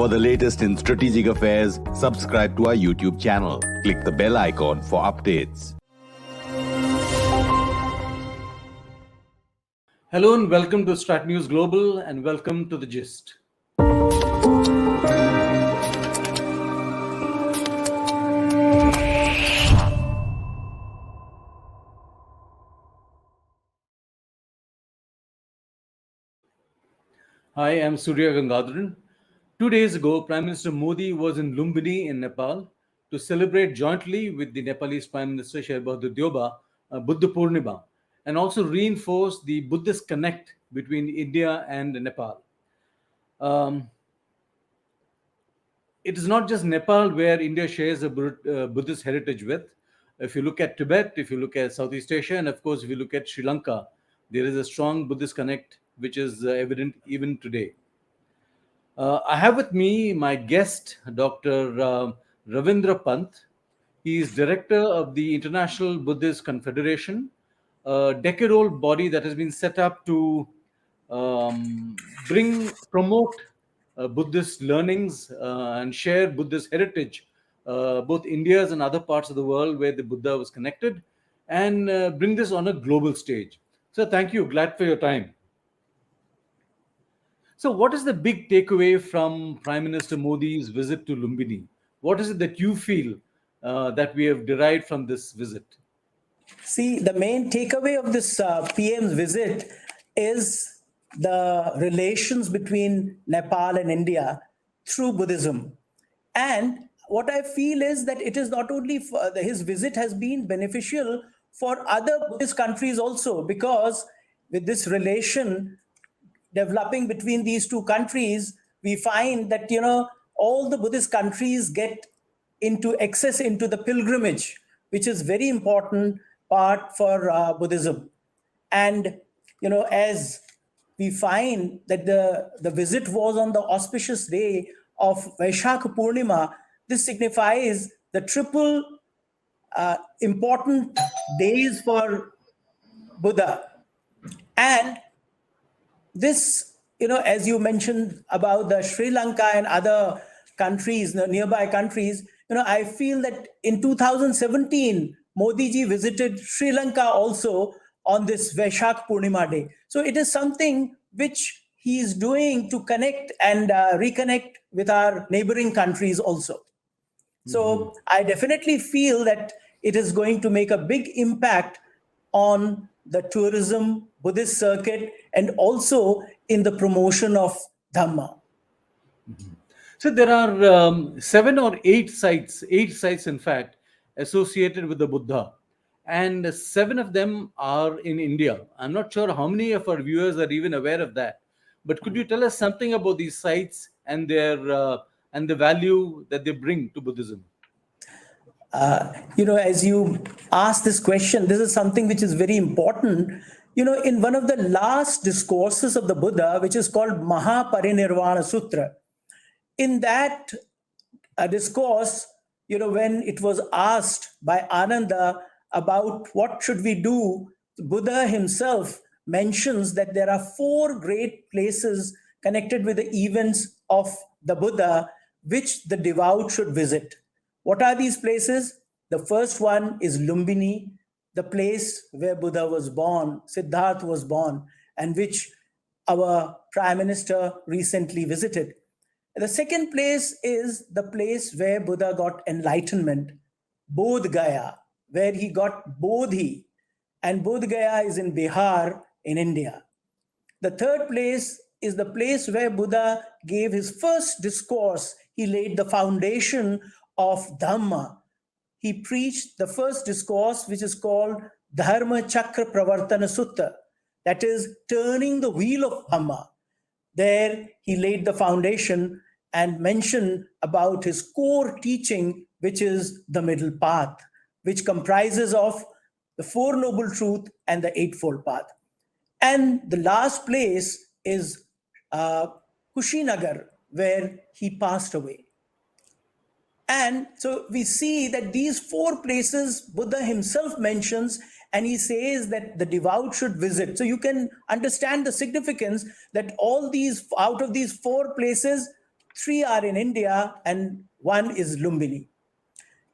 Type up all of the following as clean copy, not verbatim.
For the latest in strategic affairs, subscribe to our YouTube channel. Click the bell icon for updates. Hello and welcome to Strat News Global and welcome to The Gist. Hi, I'm Surya Gangadharan. 2 days ago, Prime Minister Modi was in Lumbini in Nepal to celebrate jointly with the Nepalese Prime Minister Sher Bahadur Deoba Buddha Purnima and also reinforce the Buddhist connect between India and Nepal. It is not just Nepal where India shares a Buddhist heritage with. If you look at Tibet, if you look at Southeast Asia, and of course, if you look at Sri Lanka, there is a strong Buddhist connect which is evident even today. I have with me my guest, Dr. Ravindra Panth. He is director of the International Buddhist Confederation, a decade-old body that has been set up to promote Buddhist learnings and share Buddhist heritage, both India's and other parts of the world where the Buddha was connected, and bring this on a global stage. So thank you. Glad for your time. So what is the big takeaway from Prime Minister Modi's visit to Lumbini? What is it that you feel that we have derived from this visit? See, the main takeaway of this PM's visit is the relations between Nepal and India through Buddhism. And what I feel is that it is not only his visit has been beneficial for other Buddhist countries also, because with this relation developing between these two countries, we find that, all the Buddhist countries get access into the pilgrimage, which is very important part for Buddhism. And, as we find that the visit was on the auspicious day of Vaishakh Purnima, this signifies the triple important days for Buddha. And this, as you mentioned about the Sri Lanka and other countries, the nearby countries, I feel that in 2017, Modi ji visited Sri Lanka also on this Vaishakh Purnima day. So it is something which he is doing to connect and reconnect with our neighboring countries also. So I definitely feel that it is going to make a big impact on the tourism, Buddhist circuit, and also in the promotion of Dhamma. So there are 7 or 8 sites in fact, associated with the Buddha. And 7 of them are in India. I'm not sure how many of our viewers are even aware of that. But could you tell us something about these sites and their and the value that they bring to Buddhism? As you ask this question, this is something which is very important. In one of the last discourses of the Buddha, which is called Mahaparinirvana Sutra, in that discourse, when it was asked by Ananda about what should we do, the Buddha himself mentions that there are 4 great places connected with the events of the Buddha, which the devout should visit. What are these places? The first one is Lumbini, the place where Buddha was born, Siddhartha was born, and which our Prime Minister recently visited. The second place is the place where Buddha got enlightenment, Bodh Gaya, where he got Bodhi, and Bodh Gaya is in Bihar in India. The third place is the place where Buddha gave his first discourse. He laid the foundation of Dhamma. He preached the first discourse, which is called Dharma Chakra Pravartana Sutta, that is turning the wheel of Dhamma. There he laid the foundation and mentioned about his core teaching, which is the middle path, which comprises of the 4 noble truths and the Eightfold Path. And the last place is Kushinagar, where he passed away. And so we see that these 4 places Buddha himself mentions, and he says that the devout should visit. So you can understand the significance that all these, out of these 4 places, 3 are in India, and 1 is Lumbini.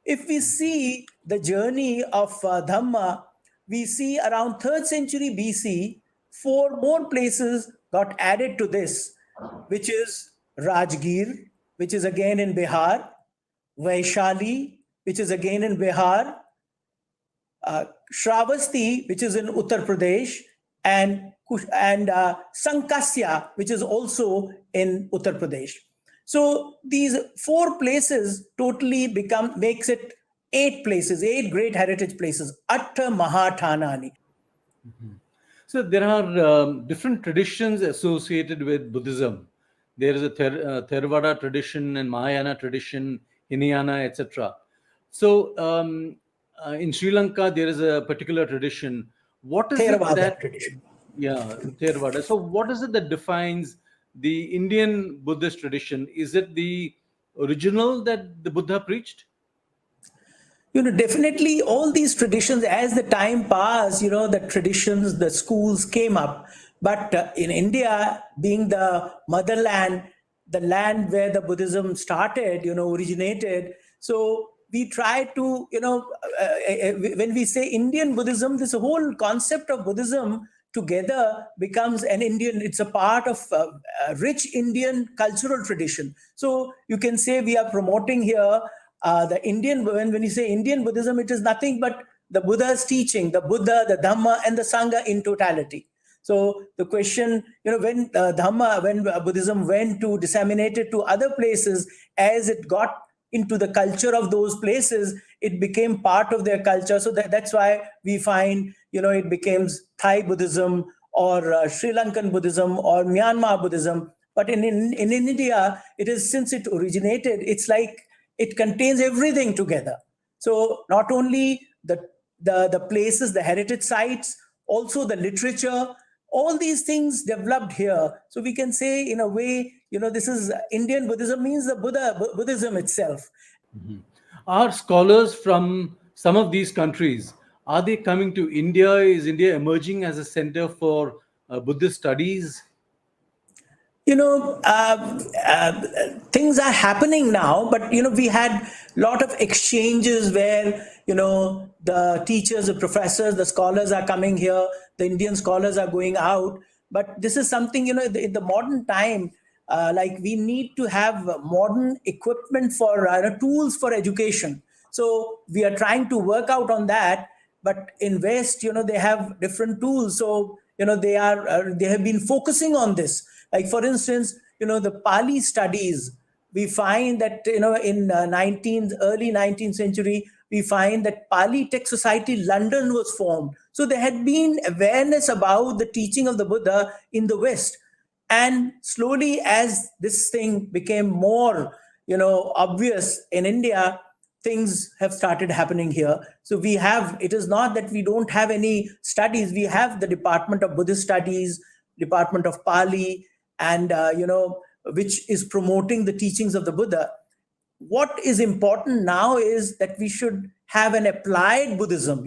If we see the journey of Dhamma, we see around 3rd century BC, 4 more places got added to this, which is Rajgir, which is again in Bihar, Vaishali, which is again in Bihar, Shravasti, which is in Uttar Pradesh, and Sankasya, which is also in Uttar Pradesh. So these 4 places totally makes it 8 places, 8 great heritage places, Atta Mahathanani. So there are different traditions associated with Buddhism. There is a Theravada tradition and Mahayana tradition, Hinayana, etc. So in Sri Lanka, there is a particular tradition. What is it Theravada that tradition. Yeah, Theravada. So what is it that defines the Indian Buddhist tradition? Is it the original that the Buddha preached? Definitely all these traditions, as the time passed, the traditions, the schools came up. But in India, being the motherland, the land where the Buddhism started, originated. So we try to, when we say Indian Buddhism, this whole concept of Buddhism together becomes an Indian, it's a part of a rich Indian cultural tradition. So you can say we are promoting here the Indian, when you say Indian Buddhism, it is nothing but the Buddha's teaching, the Buddha, the Dhamma, and the Sangha in totality. So the question, when Dhamma, when Buddhism went to disseminate it to other places, as it got into the culture of those places, it became part of their culture. So that's why we find, it becomes Thai Buddhism or Sri Lankan Buddhism or Myanmar Buddhism. But in India, it is, since it originated, it's like it contains everything together. So not only the places, the heritage sites, also the literature, all these things developed here. So we can say, in a way, this is Indian Buddhism, means the Buddhism itself. Are scholars from some of these countries, are they coming to India? Is India emerging as a center for Buddhist studies? Things are happening now, but we had a lot of exchanges where the teachers, the professors, the scholars are coming here, the Indian scholars are going out. But this is something, in the modern time, like we need to have modern equipment for tools for education. So we are trying to work out on that. But in West, they have different tools. So they have been focusing on this. Like, for instance, the Pali studies, we find that in early 19th century, we find that Pali Tech Society London was formed. So there had been awareness about the teaching of the Buddha in the West. And slowly, as this thing became more obvious in India, things have started happening here. So it is not that we don't have any studies. We have the Department of Buddhist Studies, Department of Pali, and which is promoting the teachings of the Buddha. What is important now is that we should have an applied Buddhism.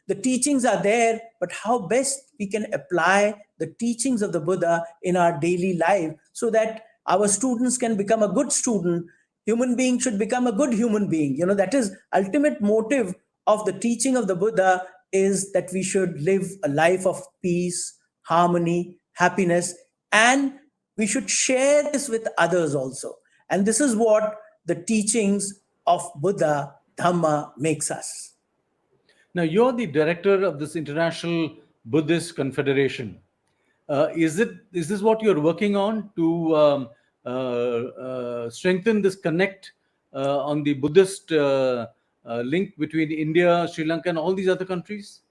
The teachings are there, but how best we can apply the teachings of the Buddha in our daily life, so that our students can become a good student. Human being should become a good human being. That is ultimate motive of the teaching of the Buddha, is that we should live a life of peace, harmony, happiness, and we should share this with others also. And this is what the teachings of Buddha, Dhamma, makes us. Now, you're the director of this International Buddhist Confederation. Is this what you're working on to strengthen this connect on the Buddhist link between India, Sri Lanka, and all these other countries?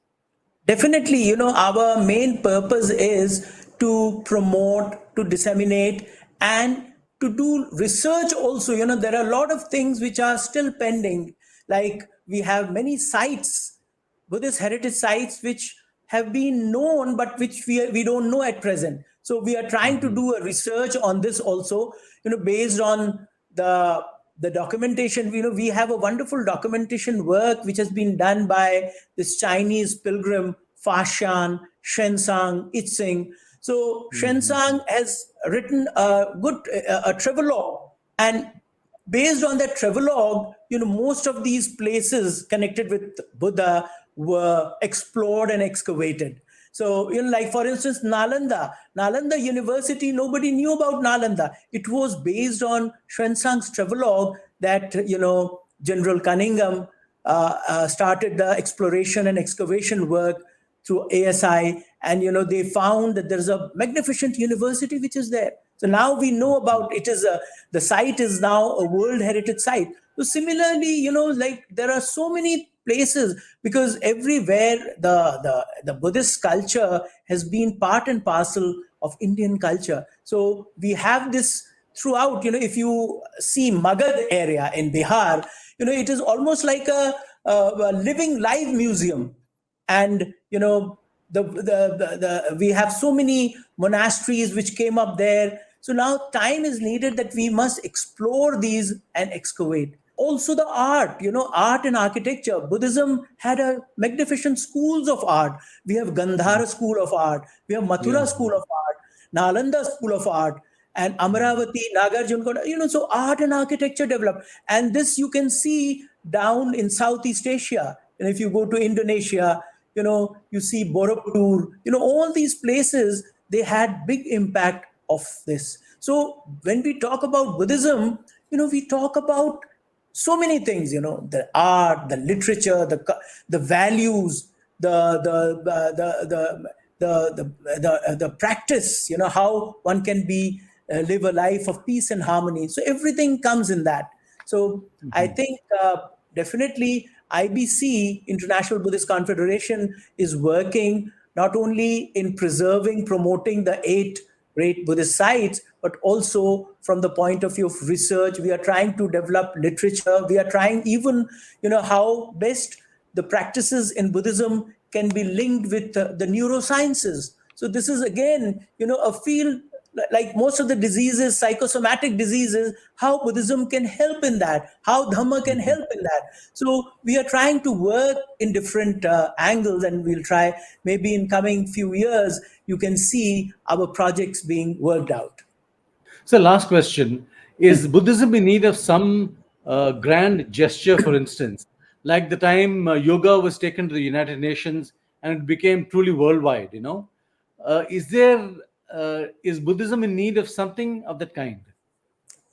Definitely, our main purpose is to promote, to disseminate, and to do research also. There are a lot of things which are still pending. Like, we have many sites, Buddhist heritage sites, which have been known, but which we don't know at present. So we are trying to do a research on this also, based on the documentation. We have a wonderful documentation work which has been done by this Chinese pilgrim Fashan, Shensang, Itzing. So Shensang has written a travelogue And based on that travelogue, most of these places connected with Buddha were explored and excavated. So, like for instance, Nalanda University, nobody knew about Nalanda. It was based on Xuanzang's travelogue that, General Cunningham started the exploration and excavation work through ASI, and they found that there's a magnificent university which is there. So now we know about it. The site is now a World Heritage Site. So similarly, like there are so many places, because everywhere the Buddhist culture has been part and parcel of Indian culture. So we have this throughout. If you see Magad area in Bihar, it is almost like a living live museum. And we have so many monasteries which came up there. So now time is needed that we must explore these and excavate. Also the art, art and architecture. Buddhism had a magnificent schools of art. We have Gandhara School of Art, we have Mathura School of Art, Nalanda School of Art, and Amravati, Nagarjuna. So art and architecture developed. And this you can see down in Southeast Asia. And if you go to Indonesia, you see Borobudur, all these places, they had big impact of this. So when we talk about Buddhism, we talk about so many things, the art, the literature, the values, the practice, how one can live a life of peace and harmony. So everything comes in that. So I think definitely IBC, International Buddhist Confederation, is working not only in preserving, promoting the 8 great Buddhist sites, but also from the point of view of research. We are trying to develop literature. We are trying even, how best the practices in Buddhism can be linked with the neurosciences. So this is again, a field like most of the diseases, psychosomatic diseases, how Buddhism can help in that, how Dhamma can help in that. So we are trying to work in different angles, and we'll try maybe in coming few years, you can see our projects being worked out. So, last question: is Buddhism in need of some grand gesture, for instance, like the time yoga was taken to the United Nations and it became truly worldwide? Is Buddhism in need of something of that kind?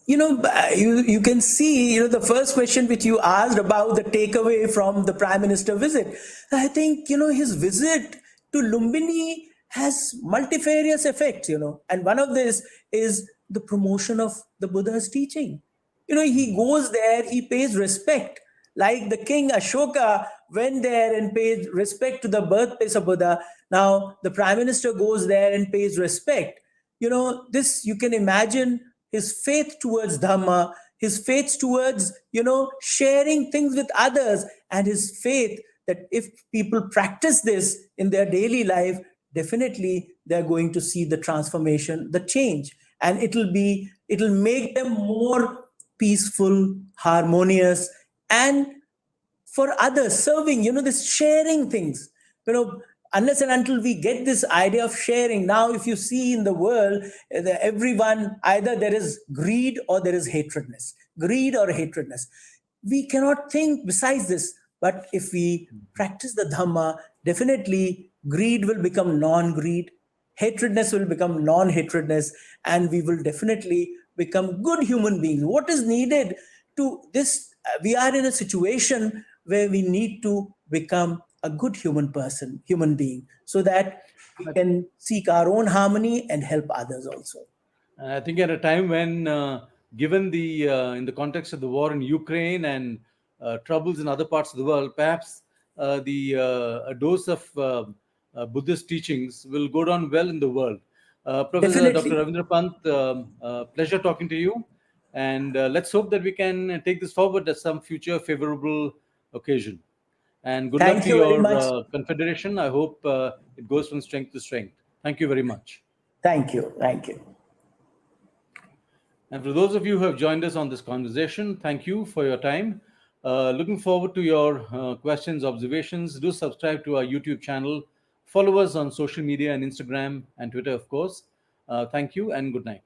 You can see, the first question which you asked about the takeaway from the prime minister visit. I think, his visit to Lumbini has multifarious effects, and one of this is the promotion of the Buddha's teaching. He goes there, he pays respect, like the king Ashoka went there and paid respect to the birthplace of Buddha. Now the prime minister goes there and pays respect. This, you can imagine his faith towards Dhamma, his faith towards, sharing things with others, and his faith that if people practice this in their daily life, definitely they're going to see the transformation, the change, and it'll make them more peaceful, harmonious, and for others, serving, this sharing things, unless and until we get this idea of sharing. Now if you see in the world, everyone, either there is greed or there is hatredness. We cannot think besides this. But if we practice the Dhamma, definitely greed will become non-greed, hatredness will become non-hatredness, and we will definitely become good human beings. What is needed to this? We are in a situation where we need to become a good human being, so that we can seek our own harmony and help others also. I think at a time when, given the in the context of the war in Ukraine and troubles in other parts of the world, perhaps a dose of Buddhist teachings will go down well in the world. Professor Dr. Definitely. Ravindra Panth, pleasure talking to you, and let's hope that we can take this forward at some future favorable occasion. And good luck Thank to you very your much. confederation. I hope it goes from strength to strength. Thank you very much. Thank you. Thank you. And for those of you who have joined us on this conversation, thank you for your time. Looking forward to your questions, observations. Do subscribe to our YouTube channel. Follow us on social media and Instagram and Twitter, of course. Thank you and good night.